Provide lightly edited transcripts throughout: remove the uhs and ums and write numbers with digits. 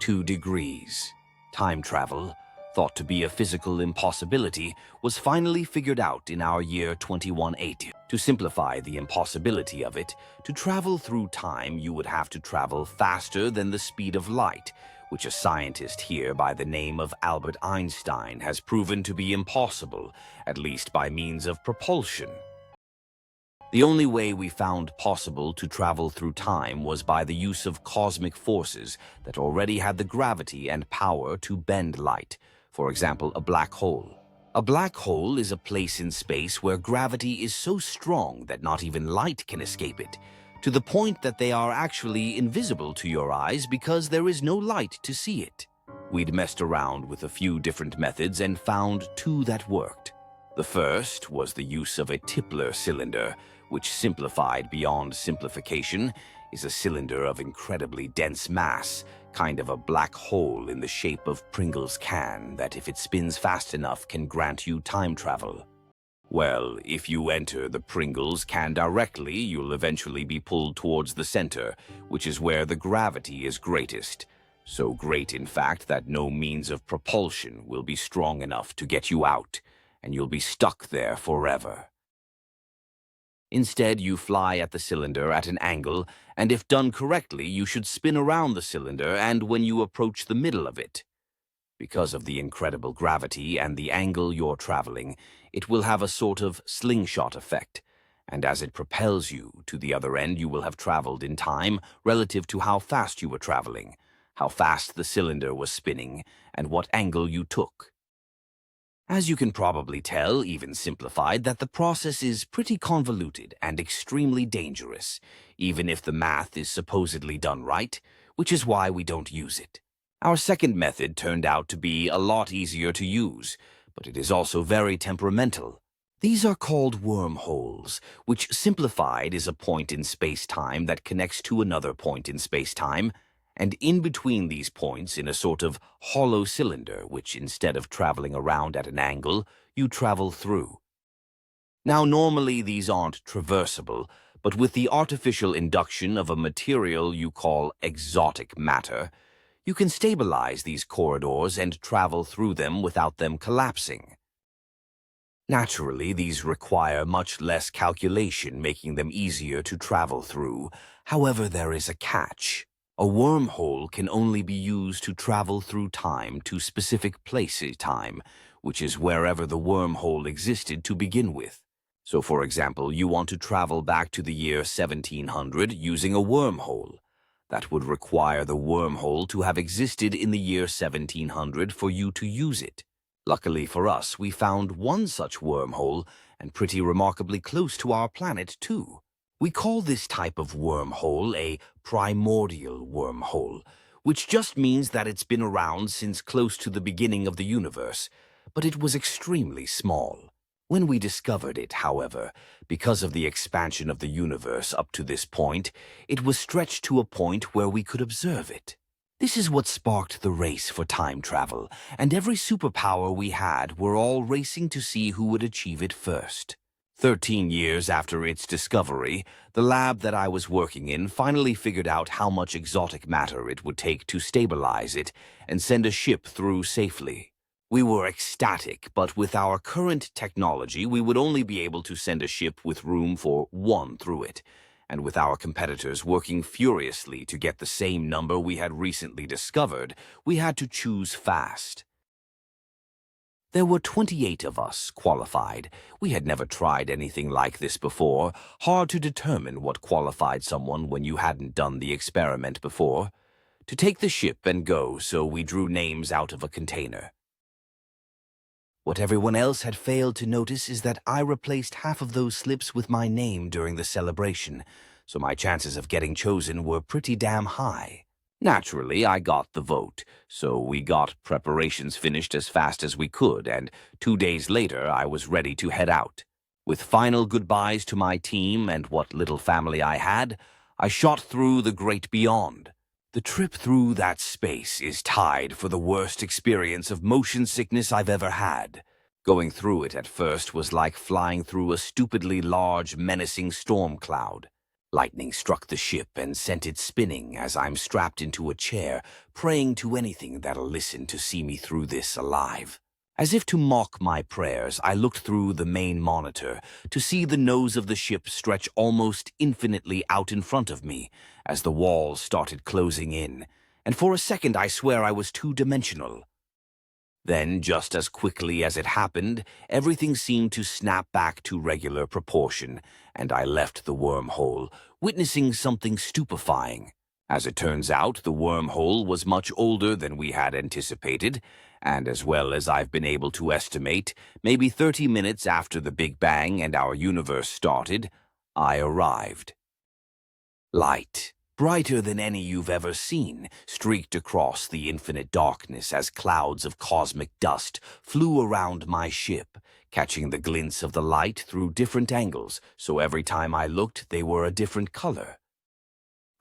2 degrees. Time travel, thought to be a physical impossibility, was finally figured out in our year 2180. To simplify the impossibility of it, to travel through time you would have to travel faster than the speed of light, which a scientist here by the name of Albert Einstein has proven to be impossible, at least by means of propulsion. The only way we found possible to travel through time was by the use of cosmic forces that already had the gravity and power to bend light, for example, a black hole. A black hole is a place in space where gravity is so strong that not even light can escape it, to the point that they are actually invisible to your eyes because there is no light to see it. We'd messed around with a few different methods and found 2 that worked. The first was the use of a Tipler cylinder, which, simplified beyond simplification, is a cylinder of incredibly dense mass, kind of a black hole in the shape of Pringles can that, if it spins fast enough, can grant you time travel. Well, if you enter the Pringles can directly, you'll eventually be pulled towards the center, which is where the gravity is greatest. So great, in fact, that no means of propulsion will be strong enough to get you out, and you'll be stuck there forever. Instead, you fly at the cylinder at an angle, and if done correctly, you should spin around the cylinder and when you approach the middle of it. Because of the incredible gravity and the angle you're traveling, it will have a sort of slingshot effect, and as it propels you to the other end, you will have traveled in time relative to how fast you were traveling, how fast the cylinder was spinning, and what angle you took. As you can probably tell, even simplified, that the process is pretty convoluted and extremely dangerous, even if the math is supposedly done right, which is why we don't use it. Our second method turned out to be a lot easier to use, but it is also very temperamental. These are called wormholes, which, simplified, is a point in space-time that connects to another point in space-time, and in between these points in a sort of hollow cylinder, which instead of traveling around at an angle, you travel through. Now, normally these aren't traversable, but with the artificial induction of a material you call exotic matter, you can stabilize these corridors and travel through them without them collapsing. Naturally, these require much less calculation, making them easier to travel through. However, there is a catch. A wormhole can only be used to travel through time to specific places-time, which is wherever the wormhole existed to begin with. So, for example, you want to travel back to the year 1700 using a wormhole. That would require the wormhole to have existed in the year 1700 for you to use it. Luckily for us, we found one such wormhole, and pretty remarkably close to our planet, too. We call this type of wormhole a primordial wormhole, which just means that it's been around since close to the beginning of the universe, but it was extremely small. When we discovered it, however, because of the expansion of the universe up to this point, it was stretched to a point where we could observe it. This is what sparked the race for time travel, and every superpower we had were all racing to see who would achieve it first. 13 years after its discovery, the lab that I was working in finally figured out how much exotic matter it would take to stabilize it and send a ship through safely. We were ecstatic, but with our current technology, we would only be able to send a ship with room for 1 through it, and with our competitors working furiously to get the same number we had recently discovered, we had to choose fast. There were 28 of us qualified. We had never tried anything like this before. Hard to determine what qualified someone when you hadn't done the experiment before. To take the ship and go, so we drew names out of a container. What everyone else had failed to notice is that I replaced half of those slips with my name during the celebration, so my chances of getting chosen were pretty damn high. Naturally, I got the vote, so we got preparations finished as fast as we could, and 2 days later I was ready to head out. With final goodbyes to my team and what little family I had, I shot through the great beyond. The trip through that space is tied for the worst experience of motion sickness I've ever had. Going through it at first was like flying through a stupidly large, menacing storm cloud. Lightning struck the ship and sent it spinning as I'm strapped into a chair, praying to anything that'll listen to see me through this alive. As if to mock my prayers, I looked through the main monitor to see the nose of the ship stretch almost infinitely out in front of me as the walls started closing in, and for a second I swear I was two-dimensional. Then, just as quickly as it happened, everything seemed to snap back to regular proportion, and I left the wormhole, witnessing something stupefying. As it turns out, the wormhole was much older than we had anticipated, and as well as I've been able to estimate, maybe 30 minutes after the Big Bang and our universe started, I arrived. Light, brighter than any you've ever seen, streaked across the infinite darkness as clouds of cosmic dust flew around my ship, catching the glints of the light through different angles, so every time I looked they were a different color.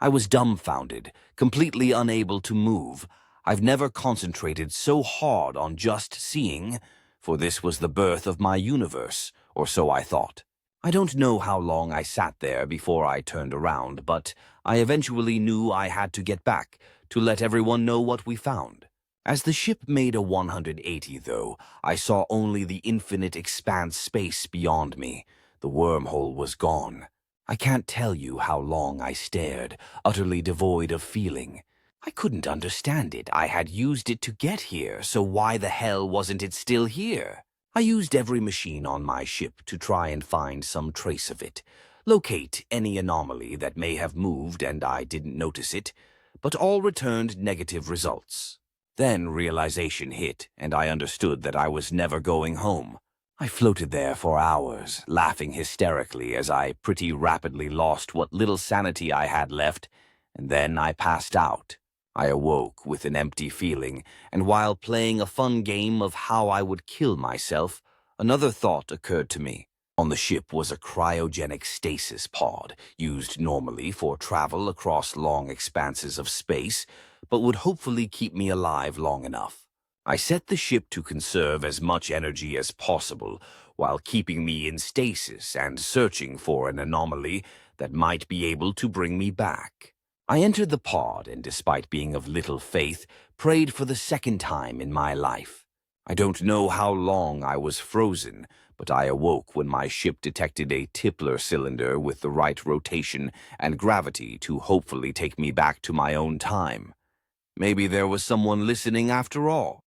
I was dumbfounded, completely unable to move. I've never concentrated so hard on just seeing, for this was the birth of my universe, or so I thought. I don't know how long I sat there before I turned around, but I eventually knew I had to get back to let everyone know what we found. As the ship made a 180, though, I saw only the infinite expanse space beyond me. The wormhole was gone. I can't tell you how long I stared, utterly devoid of feeling. I couldn't understand it. I had used it to get here, so why the hell wasn't it still here? I used every machine on my ship to try and find some trace of it, locate any anomaly that may have moved and I didn't notice it, but all returned negative results. Then realization hit, and I understood that I was never going home. I floated there for hours, laughing hysterically as I pretty rapidly lost what little sanity I had left, and then I passed out. I awoke with an empty feeling, and while playing a fun game of how I would kill myself, another thought occurred to me. On the ship was a cryogenic stasis pod, used normally for travel across long expanses of space, but would hopefully keep me alive long enough. I set the ship to conserve as much energy as possible, while keeping me in stasis and searching for an anomaly that might be able to bring me back. I entered the pod and, despite being of little faith, prayed for the second time in my life. I don't know how long I was frozen, but I awoke when my ship detected a tippler cylinder with the right rotation and gravity to hopefully take me back to my own time. Maybe there was someone listening after all.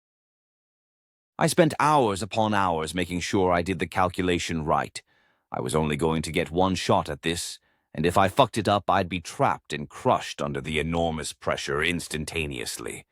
I spent hours upon hours making sure I did the calculation right. I was only going to get one shot at this, and if I fucked it up, I'd be trapped and crushed under the enormous pressure instantaneously.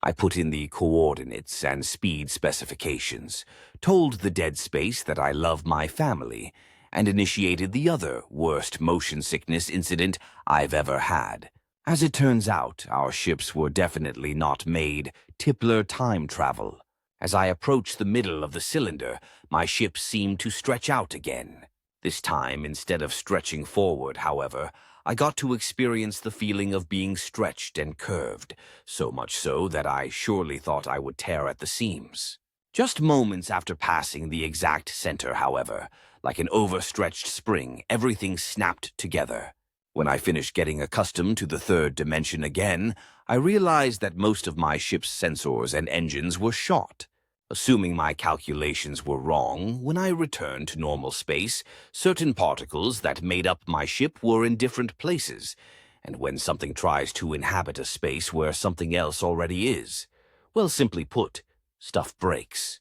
I put in the coordinates and speed specifications, told the dead space that I love my family, and initiated the other worst motion sickness incident I've ever had. As it turns out, our ships were definitely not made tippler time travel. As I approached the middle of the cylinder, my ship seemed to stretch out again. This time, instead of stretching forward, however, I got to experience the feeling of being stretched and curved, so much so that I surely thought I would tear at the seams. Just moments after passing the exact center, however, like an overstretched spring, everything snapped together. When I finished getting accustomed to the third dimension again, I realized that most of my ship's sensors and engines were shot. Assuming my calculations were wrong, when I returned to normal space, certain particles that made up my ship were in different places, and when something tries to inhabit a space where something else already is, well, simply put, stuff breaks.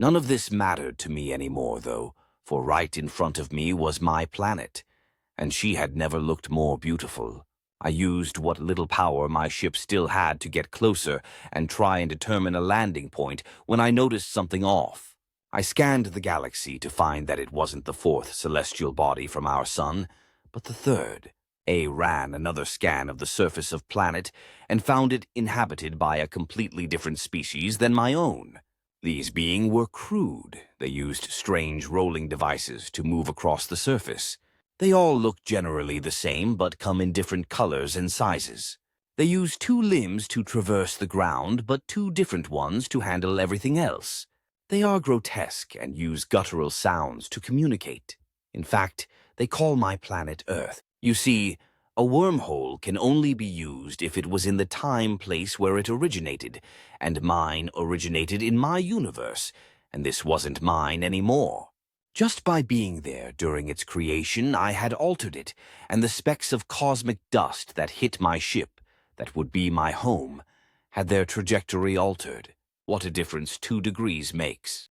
None of this mattered to me anymore, though, for right in front of me was my planet, and she had never looked more beautiful. I used what little power my ship still had to get closer and try and determine a landing point when I noticed something off. I scanned the galaxy to find that it wasn't the fourth celestial body from our sun, but the third. A ran another scan of the surface of planet and found it inhabited by a completely different species than my own. These beings were crude. They used strange rolling devices to move across the surface. They all look generally the same, but come in different colors and sizes. They use 2 limbs to traverse the ground, but 2 different ones to handle everything else. They are grotesque and use guttural sounds to communicate. In fact, They call my planet Earth. You see, a wormhole can only be used if it was in the time-place where it originated, and mine originated in my universe, and this wasn't mine anymore. Just by being there during its creation, I had altered it, and the specks of cosmic dust that hit my ship, that would be my home, had their trajectory altered. What a difference 2 degrees makes.